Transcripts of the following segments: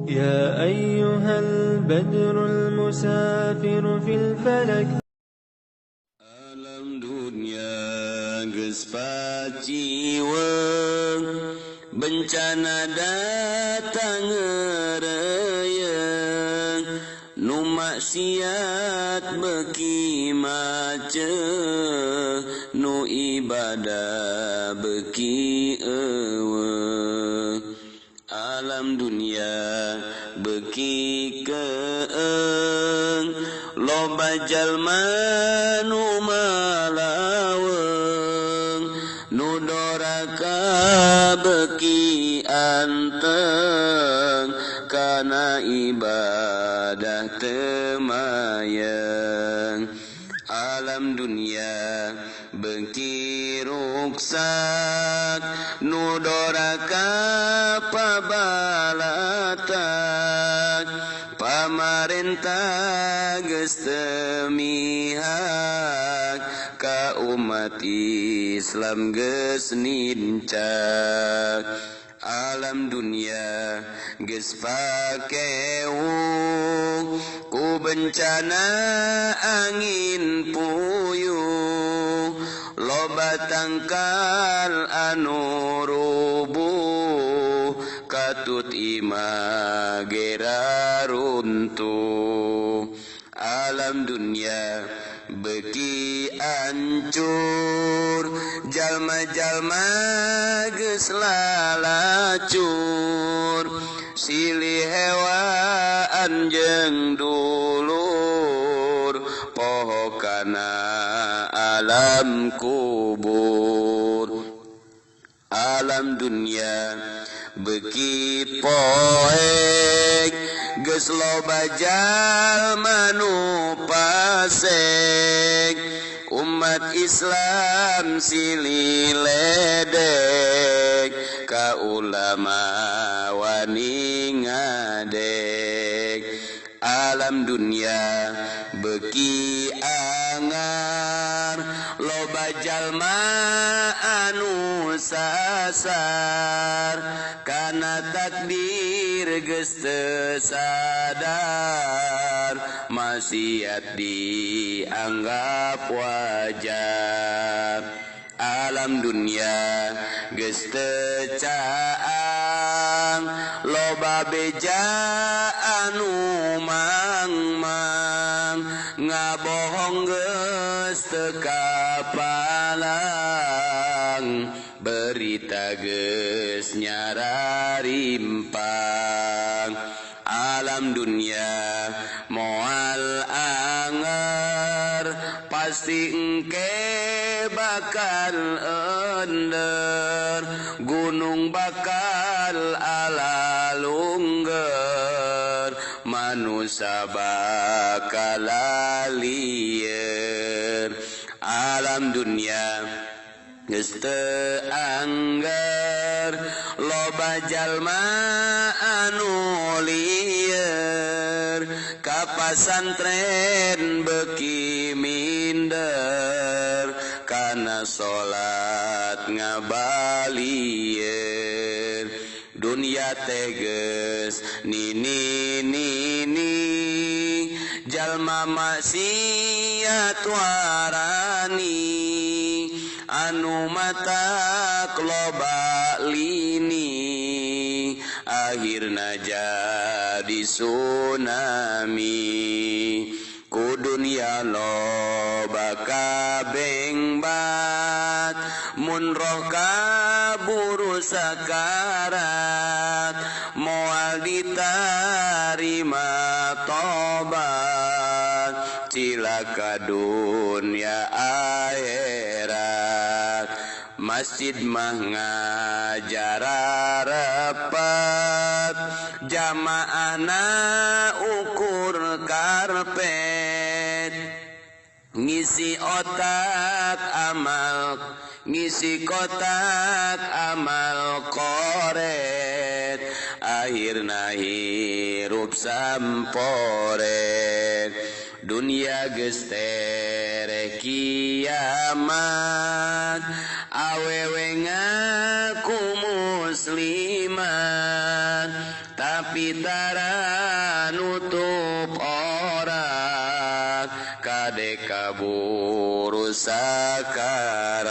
يا أيها البدر المسافر في الفلك. Alam dunia geus paciweung bencana datang ngeureyeung nu maksiat beuki maceuh nu ibadah beuki eueuh alam dunia beuki keung loba jalma nu malaweung nu doraka beuki anteng kana ibadah teu mayeng alam dunia beuki ruksak nu doraka pabalatak pamarentah geus teu mihak ka umat Islam geus nincak alam dunia geus pakewuh ku bencana angin puyuh loba tangkal anu rubuh katut imah gera runtuh alam dunia beuki ancur jalma-jalma geus lalacur silih hewaan jeung dulur poho kana alam kubur alam dunia beuki poek geus loba jalma nu pasek umat Islam silih ledek ka ulama wani ngadek alam dunia beuki angar loba jalma anu sasar kana takdir geus teu sadar maksiat dianggap wajar alam dunia geus teu caang loba beja anu mangmang ngabohong geus teu kapalang berita geus nyararimpang alam dunia moal anger pasti engke bakal ender gunung bakal alalungger manusia bakal lieur alam dunia geus teu angger loba jalma anu lieur ka pasantren beuki minder kana salat ngabalieur dunia teh geus nini jalma maksiat warani anu matak loba lini akhirna jadi tsunami ku dunia loba kabengbat mun roh kaburu sakarat moal ditarima tobat cilaka dunia akhirat masjid mah ngajar rapat jamaahna ukur karpet ngisi kotak amal koret akhirna hirup samporet dunia geus tere kiamat awewe ngaku muslimat tapi pitara nutup orang kade kaburu sakarat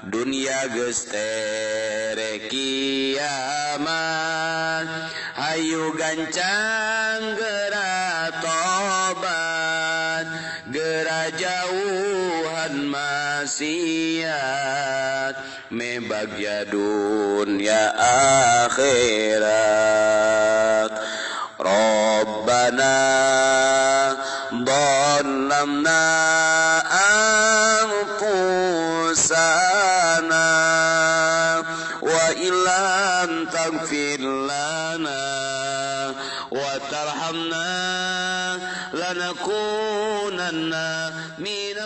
dunia geus tere kiamat hayu gancang geura tobat geura jauhan maksiat me bagya dunya akhirat Rabbana dhalamna anfusana wa illam taghfir lana wa tarhamna lanakunanna min